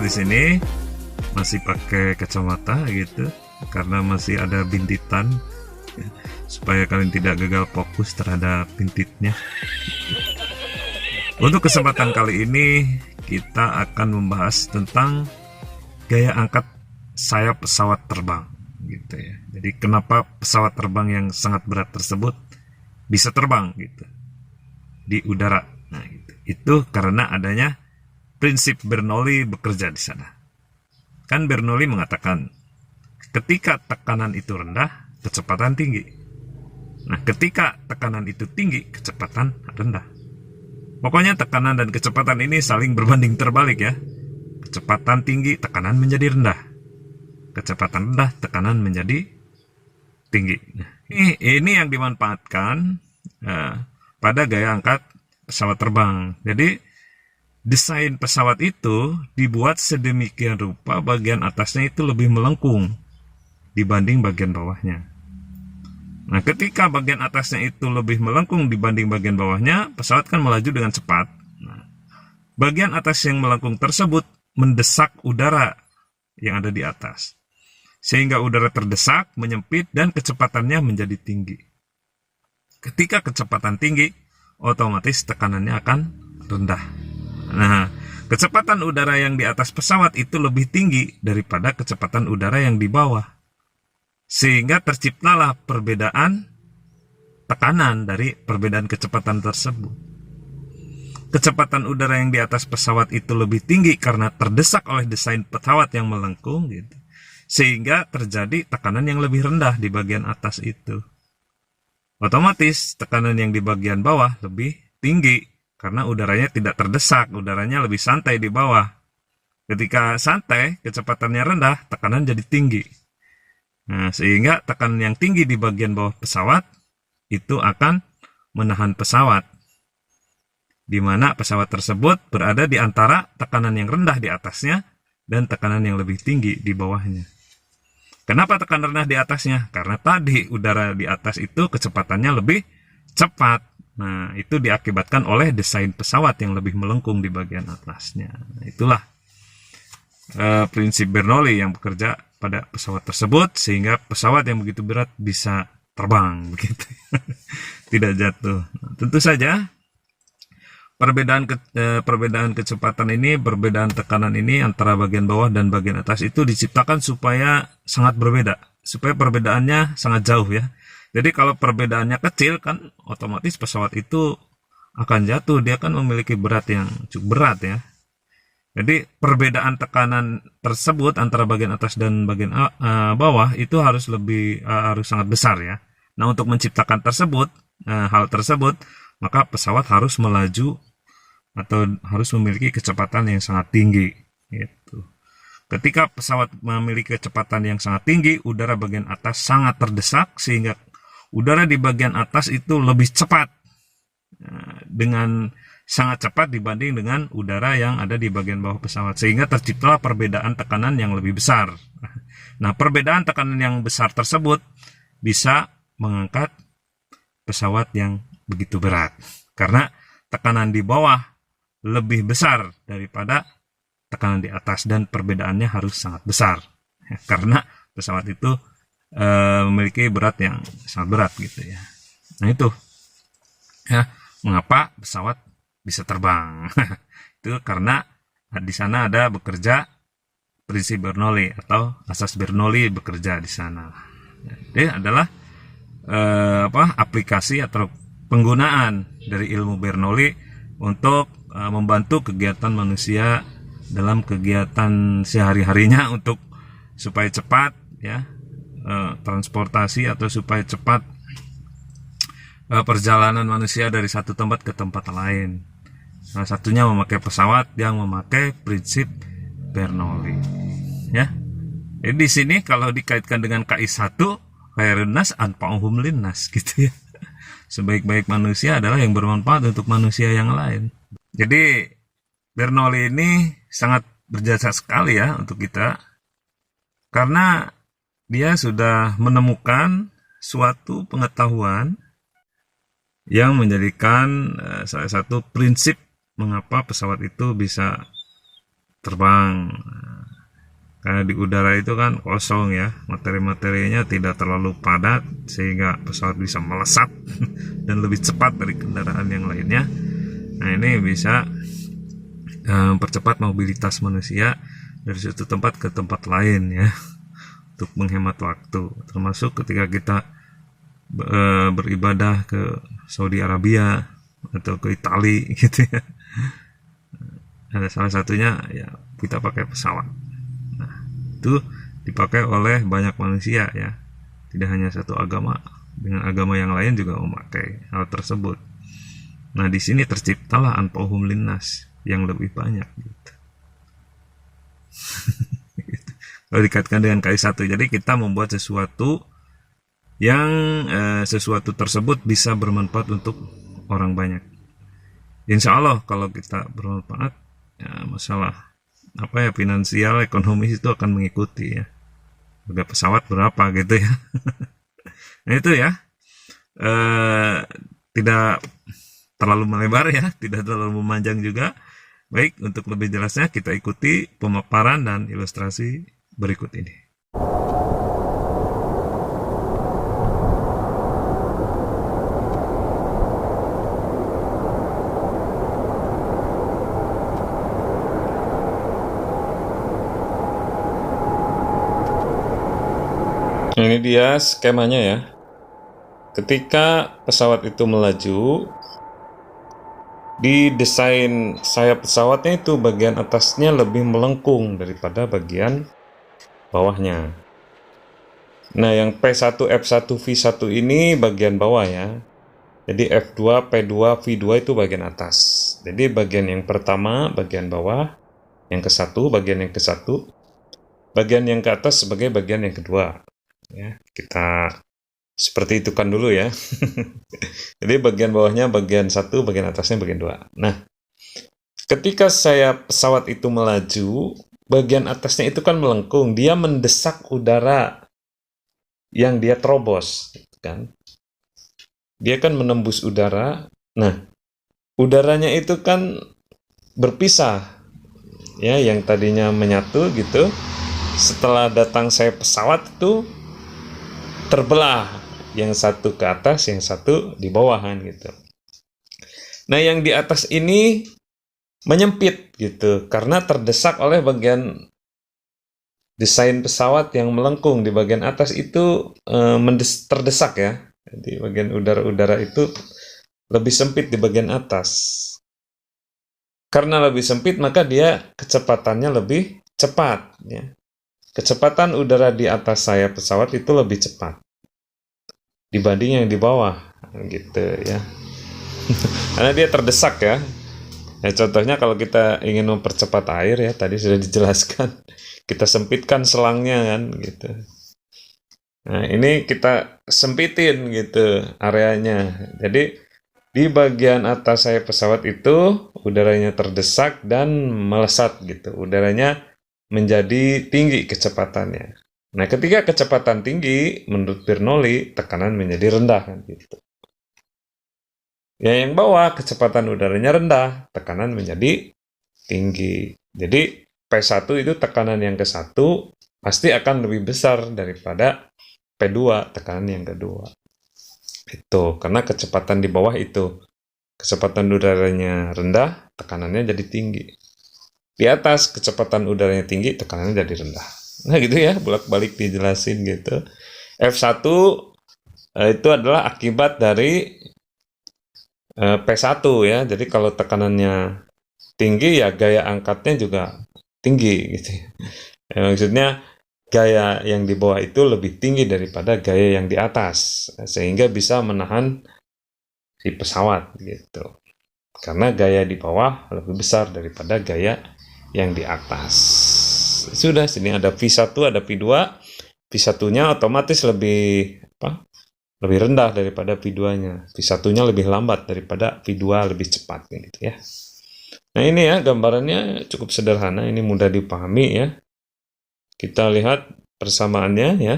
di sini masih pakai kacamata gitu karena masih ada bintitan supaya kalian tidak gagal fokus terhadap bintitnya. Untuk kesempatan kali ini kita akan membahas tentang gaya angkat sayap pesawat terbang gitu ya. Jadi kenapa pesawat terbang yang sangat berat tersebut bisa terbang gitu di udara. Nah, gitu. Itu karena adanya prinsip Bernoulli bekerja di sana. Kan Bernoulli mengatakan ketika tekanan itu rendah, kecepatan tinggi. Nah, ketika tekanan itu tinggi, kecepatan rendah. Pokoknya tekanan dan kecepatan ini saling berbanding terbalik ya. Kecepatan tinggi, tekanan menjadi rendah. Kecepatan rendah, tekanan menjadi tinggi. Nah, ini yang dimanfaatkan pada gaya angkat pesawat terbang. Jadi desain pesawat itu dibuat sedemikian rupa bagian atasnya itu lebih melengkung dibanding bagian bawahnya. Nah, ketika bagian atasnya itu lebih melengkung dibanding bagian bawahnya, pesawat kan melaju dengan cepat. Nah, bagian atas yang melengkung tersebut mendesak udara yang ada di atas. Sehingga udara terdesak, menyempit, dan kecepatannya menjadi tinggi. Ketika kecepatan tinggi, otomatis tekanannya akan rendah. Nah, kecepatan udara yang di atas pesawat itu lebih tinggi daripada kecepatan udara yang di bawah. Sehingga terciptalah perbedaan tekanan dari perbedaan kecepatan tersebut. Kecepatan udara yang di atas pesawat itu lebih tinggi karena terdesak oleh desain pesawat yang melengkung gitu. Sehingga terjadi tekanan yang lebih rendah di bagian atas itu. Otomatis tekanan yang di bagian bawah lebih tinggi karena udaranya tidak terdesak, udaranya lebih santai di bawah. Ketika santai, kecepatannya rendah, tekanan jadi tinggi. Nah, sehingga tekanan yang tinggi di bagian bawah pesawat itu akan menahan pesawat. Di mana pesawat tersebut berada di antara tekanan yang rendah di atasnya dan tekanan yang lebih tinggi di bawahnya. Kenapa tekanan rendah di atasnya? Karena tadi udara di atas itu kecepatannya lebih cepat. Nah, itu diakibatkan oleh desain pesawat yang lebih melengkung di bagian atasnya. Nah, itulah prinsip Bernoulli yang bekerja pada pesawat tersebut sehingga pesawat yang begitu berat bisa terbang begitu. Tidak jatuh. Nah, tentu saja perbedaan kecepatan ini, perbedaan tekanan ini antara bagian bawah dan bagian atas itu diciptakan supaya sangat berbeda, supaya perbedaannya sangat jauh ya. Jadi kalau perbedaannya kecil kan otomatis pesawat itu akan jatuh, dia kan memiliki berat yang cukup berat ya. Jadi perbedaan tekanan tersebut antara bagian atas dan bagian bawah itu harus sangat besar ya. Nah, untuk menciptakan hal tersebut, maka pesawat harus melaju atau harus memiliki kecepatan yang sangat tinggi gitu. Ketika pesawat memiliki kecepatan yang sangat tinggi, udara bagian atas sangat terdesak sehingga udara di bagian atas itu lebih cepat dengan sangat cepat dibanding dengan udara yang ada di bagian bawah pesawat sehingga terciptalah perbedaan tekanan yang lebih besar. Nah, perbedaan tekanan yang besar tersebut bisa mengangkat pesawat yang begitu berat karena tekanan di bawah lebih besar daripada tekanan di atas dan perbedaannya harus sangat besar ya, karena pesawat itu memiliki berat yang sangat berat gitu ya. Nah, itu ya mengapa pesawat bisa terbang. Itu karena di sana ada bekerja prinsip Bernoulli atau asas Bernoulli bekerja di sana. Jadi adalah aplikasi atau penggunaan dari ilmu Bernoulli untuk membantu kegiatan manusia dalam kegiatan sehari-harinya untuk supaya cepat ya transportasi atau supaya cepat perjalanan manusia dari satu tempat ke tempat lain. Salah satunya memakai pesawat yang memakai prinsip Bernoulli. Ya. Jadi di sini kalau dikaitkan dengan KI1, khairun nas anfa'uhum linnas gitu ya. Sebaik-baik manusia adalah yang bermanfaat untuk manusia yang lain. Jadi Bernoulli ini sangat berjasa sekali ya untuk kita. Karena dia sudah menemukan suatu pengetahuan yang menjadikan salah satu prinsip mengapa pesawat itu bisa terbang. Karena di udara itu kan kosong ya, materi-materinya tidak terlalu padat sehingga pesawat bisa melesat dan lebih cepat dari kendaraan yang lainnya. Nah, ini bisa mempercepat mobilitas manusia dari suatu tempat ke tempat lain ya, untuk menghemat waktu, termasuk ketika kita beribadah ke Saudi Arabia atau ke Italia gitu ya. Ada salah satunya ya kita pakai pesawat. Nah, itu dipakai oleh banyak manusia ya, tidak hanya satu agama, dengan agama yang lain juga memakai hal tersebut. Nah, di sini terciptalah anfa'uhum linnas yang lebih banyak gitu. Kalau dikaitkan dengan KI1, jadi kita membuat sesuatu yang sesuatu tersebut bisa bermanfaat untuk orang banyak. Insya Allah kalau kita bermanfaat, ya masalah apa ya, finansial, ekonomis itu akan mengikuti ya. Udah pesawat berapa gitu ya. Nah itu ya, tidak terlalu melebar ya, tidak terlalu memanjang juga. Baik, untuk lebih jelasnya kita ikuti pemaparan dan ilustrasi berikut ini. Ini dia skemanya ya. Ketika pesawat itu melaju, di desain sayap pesawatnya itu bagian atasnya lebih melengkung daripada bagian bawahnya. Nah, yang P1, F1, V1 ini bagian bawah ya. Jadi F2, P2, V2 itu bagian atas. Jadi bagian yang pertama bagian bawah, yang ke-1 bagian yang ke-1, bagian yang ke atas sebagai bagian yang kedua. Ya, kita seperti itu kan dulu ya. Jadi bagian bawahnya bagian 1, bagian atasnya bagian 2. Nah, ketika pesawat itu melaju, bagian atasnya itu kan melengkung, dia mendesak udara yang dia terobos, kan? Dia kan menembus udara. Nah, udaranya itu kan berpisah, ya, yang tadinya menyatu gitu. Setelah datang pesawat itu terbelah, yang satu ke atas, yang satu di bawahan gitu. Nah, yang di atas ini menyempit gitu karena terdesak oleh bagian desain pesawat yang melengkung. Di bagian atas itu terdesak ya. Jadi bagian udara-udara itu lebih sempit di bagian atas. Karena lebih sempit maka dia kecepatannya lebih cepat ya. Kecepatan udara di atas sayap pesawat itu lebih cepat dibanding yang di bawah gitu ya. Karena dia terdesak ya. Ya, contohnya kalau kita ingin mempercepat air ya, tadi sudah dijelaskan, kita sempitkan selangnya kan gitu. Nah, ini kita sempitin gitu areanya. Jadi di bagian atas sayap pesawat itu udaranya terdesak dan melesat gitu. Udaranya menjadi tinggi kecepatannya. Nah, ketika kecepatan tinggi menurut Bernoulli, tekanan menjadi rendah kan gitu. Ya, yang bawah kecepatan udaranya rendah, tekanan menjadi tinggi. Jadi P1 itu tekanan yang ke-1 pasti akan lebih besar daripada P2 tekanan yang kedua. Itu karena kecepatan di bawah itu. Kecepatan udaranya rendah, tekanannya jadi tinggi. Di atas kecepatan udaranya tinggi, tekanannya jadi rendah. Nah gitu ya, bolak-balik dijelasin gitu. F1 itu adalah akibat dari P1 ya. Jadi kalau tekanannya tinggi ya gaya angkatnya juga tinggi gitu. Ya, maksudnya gaya yang di bawah itu lebih tinggi daripada gaya yang di atas sehingga bisa menahan si pesawat gitu. Karena gaya di bawah lebih besar daripada gaya yang di atas. Sudah, sini ada V1, ada V2. V1-nya otomatis lebih lebih rendah daripada V2-nya. V1-nya lebih lambat daripada V2 lebih cepat gitu ya. Nah, ini ya gambarannya cukup sederhana, ini mudah dipahami ya. Kita lihat persamaannya ya.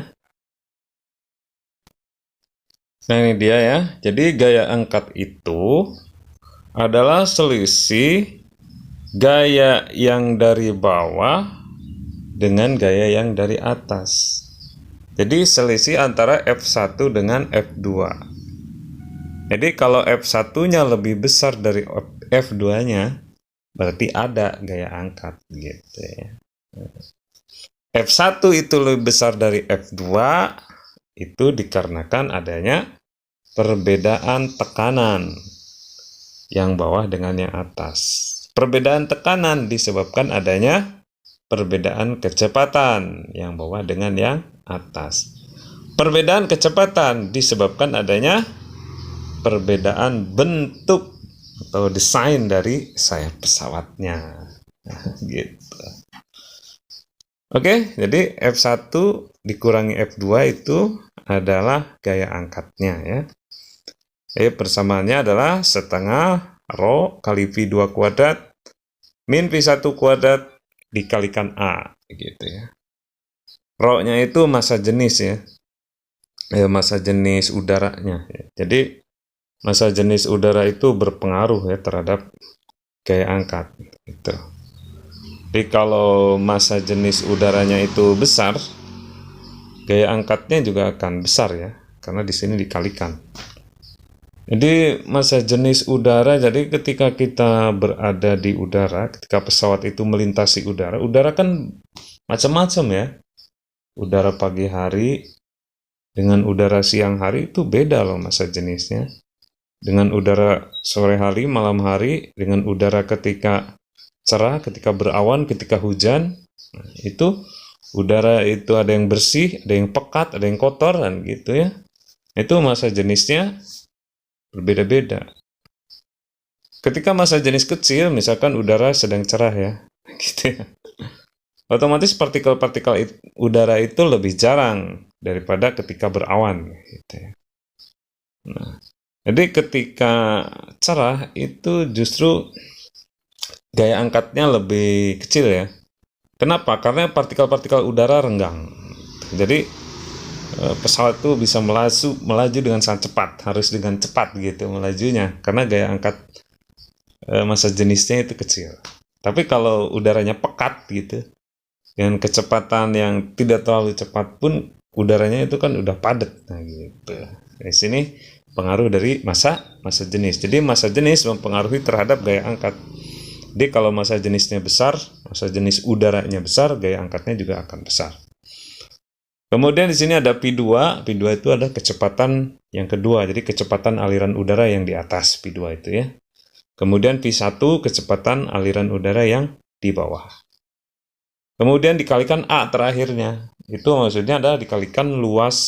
Nah, ini dia ya. Jadi gaya angkat itu adalah selisih gaya yang dari bawah dengan gaya yang dari atas. Jadi selisih antara F1 dengan F2. Jadi kalau F1-nya lebih besar dari F2-nya, berarti ada gaya angkat gitu ya. F1 itu lebih besar dari F2, itu dikarenakan adanya perbedaan tekanan yang bawah dengan yang atas. Perbedaan tekanan disebabkan adanya perbedaan kecepatan yang bawah dengan yang atas. Perbedaan kecepatan disebabkan adanya perbedaan bentuk atau desain dari sayap pesawatnya. Gitu. Oke, jadi F1 dikurangi F2 itu adalah gaya angkatnya ya. Persamaannya adalah setengah rho kali V2 kuadrat min V1 kuadrat dikalikan A gitu ya. Rho-nya itu massa jenis ya. Massa jenis udaranya ya. Jadi massa jenis udara itu berpengaruh ya terhadap gaya angkat gitu. Jadi kalau massa jenis udaranya itu besar, gaya angkatnya juga akan besar ya, karena di sini dikalikan. Jadi massa jenis udara, jadi ketika kita berada di udara, ketika pesawat itu melintasi udara, udara kan macam-macam ya. Udara pagi hari dengan udara siang hari itu beda loh massa jenisnya. Dengan udara sore hari, malam hari, dengan udara ketika cerah, ketika berawan, ketika hujan, itu udara itu ada yang bersih, ada yang pekat, ada yang kotor, kan gitu ya. Itu massa jenisnya berbeda-beda. Ketika massa jenis kecil, misalkan udara sedang cerah ya, gitu ya. Otomatis partikel-partikel udara itu lebih jarang daripada ketika berawan, gitu ya. Nah, jadi ketika cerah itu justru gaya angkatnya lebih kecil ya. Kenapa? Karena partikel-partikel udara renggang. Jadi pesawat itu bisa melaju dengan sangat cepat, harus dengan cepat gitu melajunya, karena gaya angkat massa jenisnya itu kecil. Tapi kalau udaranya pekat gitu, dengan kecepatan yang tidak terlalu cepat pun udaranya itu kan udah padat. Nah gitu. Di sini pengaruh dari massa jenis. Jadi massa jenis mempengaruhi terhadap gaya angkat. Jadi kalau massa jenisnya besar, massa jenis udaranya besar, gaya angkatnya juga akan besar. Kemudian di sini ada P2. P2 itu ada kecepatan yang kedua. Jadi kecepatan aliran udara yang di atas P2 itu ya. Kemudian P1 kecepatan aliran udara yang di bawah. Kemudian dikalikan A terakhirnya. Itu maksudnya adalah dikalikan luas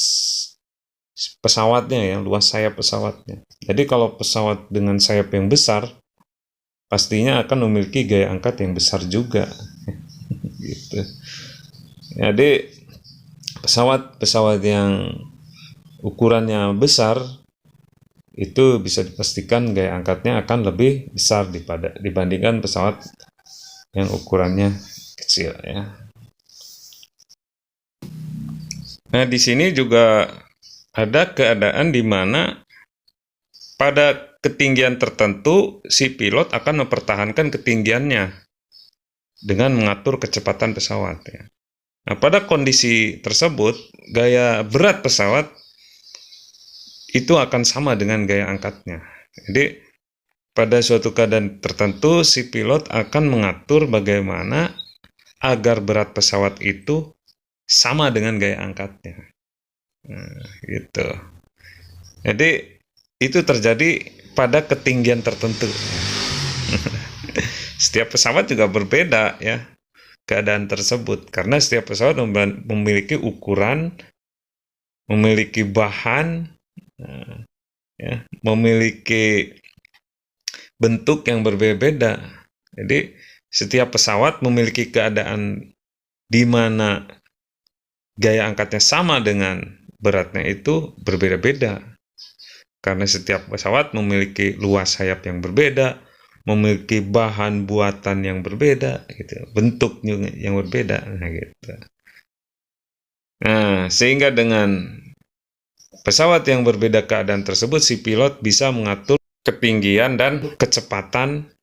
pesawatnya ya, luas sayap pesawatnya. Jadi kalau pesawat dengan sayap yang besar, pastinya akan memiliki gaya angkat yang besar juga. Gitu. Jadi pesawat-pesawat yang ukurannya besar itu bisa dipastikan gaya angkatnya akan lebih besar dibandingkan pesawat yang ukurannya kecil ya. Nah, di sini juga ada keadaan di mana pada ketinggian tertentu si pilot akan mempertahankan ketinggiannya dengan mengatur kecepatan pesawat ya. Nah, pada kondisi tersebut, gaya berat pesawat itu akan sama dengan gaya angkatnya. Jadi, pada suatu keadaan tertentu, si pilot akan mengatur bagaimana agar berat pesawat itu sama dengan gaya angkatnya. Nah, gitu. Jadi, itu terjadi pada ketinggian tertentu. Setiap pesawat juga berbeda ya. Keadaan tersebut karena setiap pesawat memiliki ukuran, memiliki bahan, ya, memiliki bentuk yang berbeda-beda. Jadi setiap pesawat memiliki keadaan di mana gaya angkatnya sama dengan beratnya itu berbeda-beda. Karena setiap pesawat memiliki luas sayap yang berbeda, memiliki bahan buatan yang berbeda, gitu, bentuk yang berbeda, nah gitu. Nah, sehingga dengan pesawat yang berbeda keadaan tersebut, si pilot bisa mengatur ketinggian dan kecepatan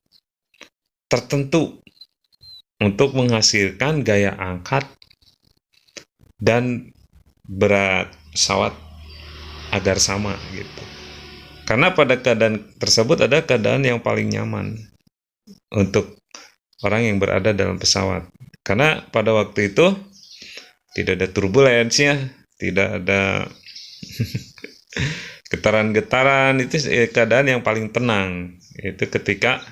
tertentu untuk menghasilkan gaya angkat dan berat pesawat agar sama gitu. Karena pada keadaan tersebut ada keadaan yang paling nyaman untuk orang yang berada dalam pesawat. Karena pada waktu itu tidak ada turbulensinya, tidak ada getaran-getaran, itu keadaan yang paling tenang. Itu ketika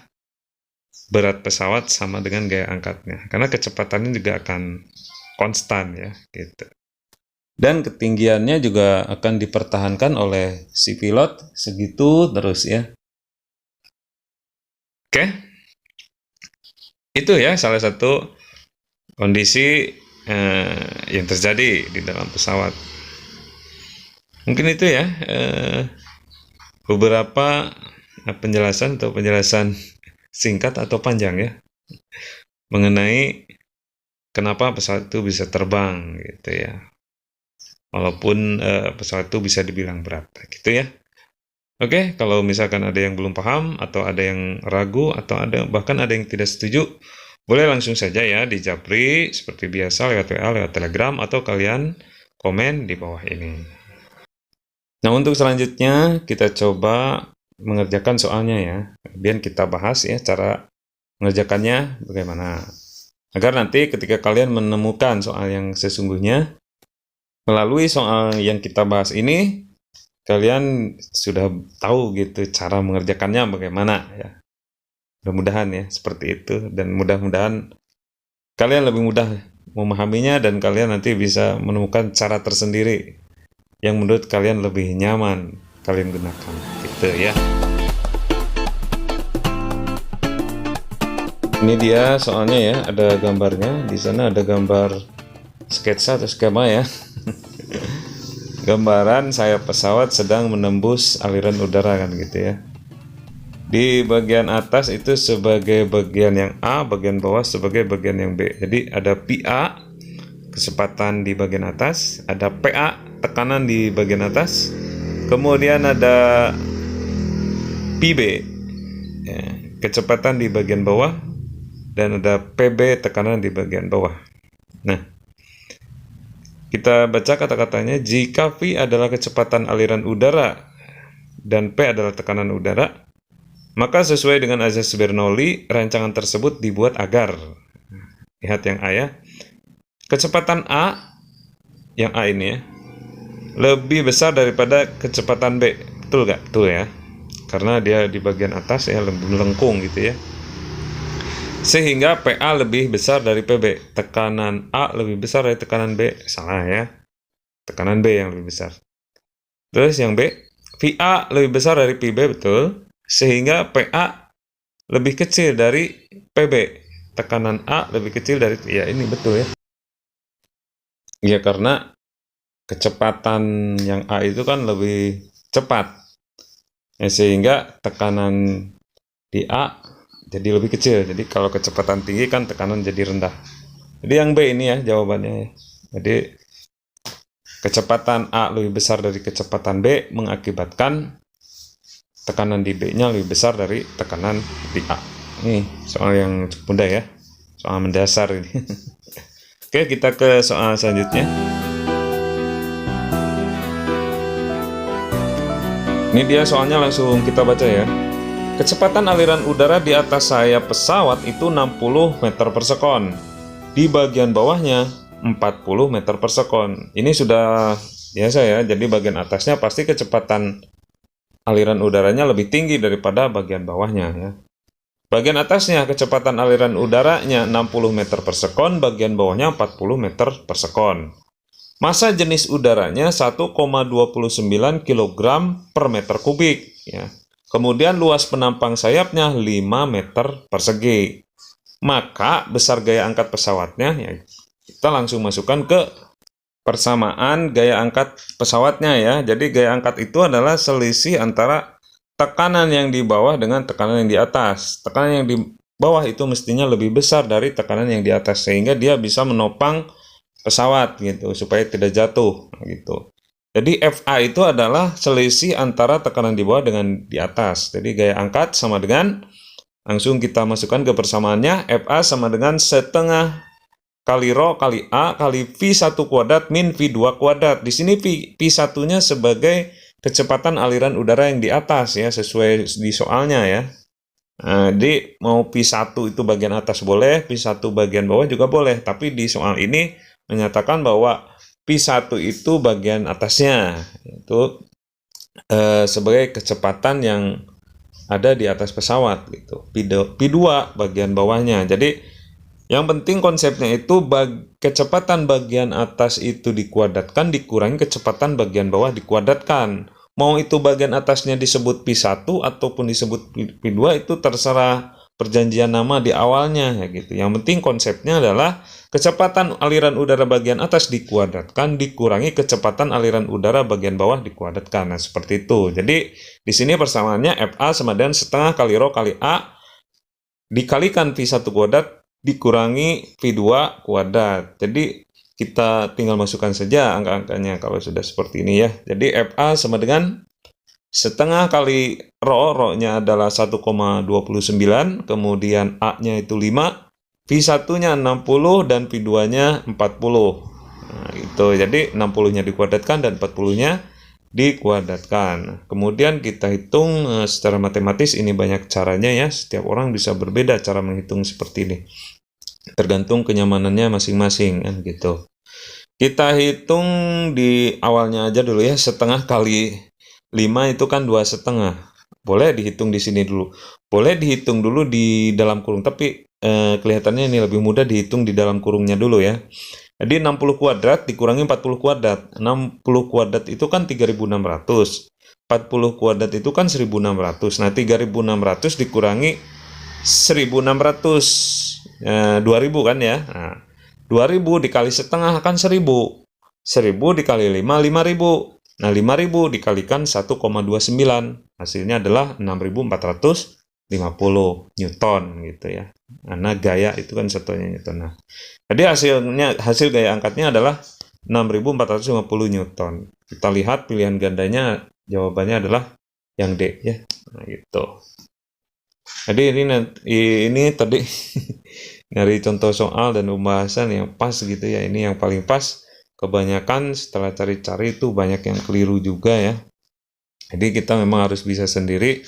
berat pesawat sama dengan gaya angkatnya. Karena kecepatannya juga akan konstan ya, gitu. Dan ketinggiannya juga akan dipertahankan oleh si pilot segitu terus ya. Oke. Itu ya salah satu kondisi yang terjadi di dalam pesawat. Mungkin itu ya beberapa penjelasan singkat atau panjang ya mengenai kenapa pesawat itu bisa terbang gitu ya. Walaupun pesawat itu bisa dibilang berat gitu ya. Oke, kalau misalkan ada yang belum paham atau ada yang ragu atau bahkan ada yang tidak setuju, boleh langsung saja ya di Japri seperti biasa lewat WA, lewat Telegram, atau kalian komen di bawah ini. Nah, untuk selanjutnya kita coba mengerjakan soalnya ya. Kemudian kita bahas ya cara mengerjakannya bagaimana. Agar nanti ketika kalian menemukan soal yang sesungguhnya, melalui soal yang kita bahas ini, kalian sudah tahu gitu cara mengerjakannya bagaimana ya. Mudah-mudahan ya seperti itu, dan mudah-mudahan kalian lebih mudah memahaminya dan kalian nanti bisa menemukan cara tersendiri yang menurut kalian lebih nyaman kalian gunakan gitu ya. Ini dia soalnya ya, ada gambarnya. Di sana ada gambar sketsa atau skema ya. Gambaran sayap pesawat sedang menembus aliran udara kan gitu ya. Di bagian atas itu sebagai bagian yang A, bagian bawah sebagai bagian yang B. Jadi ada PA, kecepatan di bagian atas, ada PA, tekanan di bagian atas, kemudian ada PB, ya, kecepatan di bagian bawah, dan ada PB, tekanan di bagian bawah. Nah, kita baca kata-katanya. Jika V adalah kecepatan aliran udara dan P adalah tekanan udara, maka sesuai dengan azas Bernoulli, rancangan tersebut dibuat agar, lihat yang A ya, kecepatan A, yang A ini ya, lebih besar daripada kecepatan B. Betul nggak? Betul ya. Karena dia di bagian atas ya, melengkung gitu ya. Sehingga PA lebih besar dari PB. Tekanan A lebih besar dari tekanan B. Salah ya. Tekanan B yang lebih besar. Terus yang B, VA lebih besar dari PB, betul. Sehingga PA lebih kecil dari PB. Tekanan A lebih kecil dari, ya ini betul ya. Ya karena kecepatan yang A itu kan lebih cepat. Ya, sehingga tekanan di A jadi lebih kecil. Jadi kalau kecepatan tinggi kan tekanan jadi rendah. Jadi yang B ini ya jawabannya. Jadi kecepatan A lebih besar dari kecepatan B mengakibatkan tekanan di B-nya lebih besar dari tekanan di A. Ini soal yang cukup mudah ya. Soal mendasar ini. Oke, kita ke soal selanjutnya. Ini dia soalnya, langsung kita baca ya. Kecepatan aliran udara di atas sayap pesawat itu 60 meter per sekon. Di bagian bawahnya 40 meter per sekon. Ini sudah biasa ya, jadi bagian atasnya pasti kecepatan aliran udaranya lebih tinggi daripada bagian bawahnya ya. Bagian atasnya kecepatan aliran udaranya 60 meter per sekon, bagian bawahnya 40 meter per sekon. Massa jenis udaranya 1,29 kg per meter kubik ya. Kemudian luas penampang sayapnya 5 meter persegi. Maka besar gaya angkat pesawatnya, ya, kita langsung masukkan ke persamaan gaya angkat pesawatnya ya. Jadi gaya angkat itu adalah selisih antara tekanan yang di bawah dengan tekanan yang di atas. Tekanan yang di bawah itu mestinya lebih besar dari tekanan yang di atas, sehingga dia bisa menopang pesawat gitu, supaya tidak jatuh gitu. Jadi FA itu adalah selisih antara tekanan di bawah dengan di atas. Jadi gaya angkat sama dengan Langsung kita masukkan ke persamaannya. FA sama dengan setengah kali rho kali A kali V1 kuadrat min V2 kuadrat. Di sini V1-nya sebagai kecepatan aliran udara yang di atas ya, sesuai di soalnya ya. Nah, jadi mau P1 itu bagian atas boleh, P1 bagian bawah juga boleh. Tapi di soal ini menyatakan bahwa P1 itu bagian atasnya. Itu sebagai kecepatan yang ada di atas pesawat gitu. P2 bagian bawahnya. Jadi yang penting konsepnya itu kecepatan bagian atas itu dikuadratkan dikurangi kecepatan bagian bawah dikuadratkan. Mau itu bagian atasnya disebut P1 ataupun disebut P2 itu terserah perjanjian nama di awalnya ya gitu. Yang penting konsepnya adalah kecepatan aliran udara bagian atas dikuadratkan dikurangi kecepatan aliran udara bagian bawah dikuadratkan. Nah, seperti itu. Jadi di sini persamaannya FA sama dengan setengah kali rho kali A dikalikan V1 kuadrat dikurangi V2 kuadrat. Jadi kita tinggal masukkan saja angka-angkanya kalau sudah seperti ini ya. Jadi FA sama dengan setengah kali rho-nya adalah 1,29, kemudian A-nya itu 5, V1-nya 60 dan V2-nya 40. Nah, itu. Jadi 60-nya dikuadratkan dan 40-nya dikuadratkan. Kemudian kita hitung secara matematis, ini banyak caranya ya. Setiap orang bisa berbeda cara menghitung seperti ini. Tergantung kenyamanannya masing-masing kan gitu. Kita hitung di awalnya aja dulu ya, setengah kali 5 itu kan 2,5. Boleh dihitung di sini dulu. Boleh dihitung dulu di dalam kurung, tapi kelihatannya ini lebih mudah dihitung di dalam kurungnya dulu ya. Jadi 60 kuadrat dikurangi 40 kuadrat. 60 kuadrat itu kan 3.600. 40 kuadrat itu kan 1.600. Nah, 3.600 dikurangi 1.600. 2.000 kan ya. Nah, 2.000 dikali setengah kan 1.000. 1.000 dikali 5, 5.000. Nah, 5.000 dikalikan 1,29. Hasilnya adalah 6.450 Newton gitu ya. Karena gaya itu kan satunya Newton. Nah, jadi hasil gaya angkatnya adalah 6.450 Newton. Kita lihat pilihan gandanya, jawabannya adalah yang D ya. Nah, gitu. Jadi ini tadi dari contoh soal dan pembahasan yang pas gitu ya. Ini yang paling pas. Kebanyakan setelah cari-cari itu banyak yang keliru juga ya. Jadi kita memang harus bisa sendiri.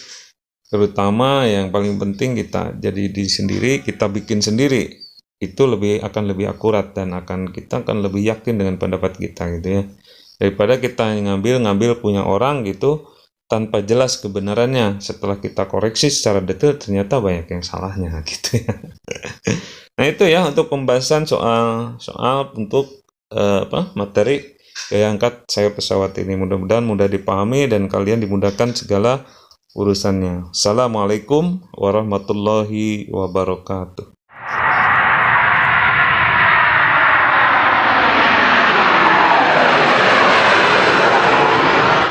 Terutama yang paling penting kita jadi diri sendiri, kita bikin sendiri. Itu akan lebih akurat dan kita akan lebih yakin dengan pendapat kita gitu ya. Daripada kita ngambil punya orang gitu tanpa jelas kebenarannya. Setelah kita koreksi secara detail ternyata banyak yang salahnya gitu ya. Nah, itu ya untuk pembahasan soal untuk materi gaya angkat sayap pesawat ini. Mudah-mudahan mudah dipahami dan kalian dimudahkan segala urusannya. Assalamualaikum warahmatullahi wabarakatuh.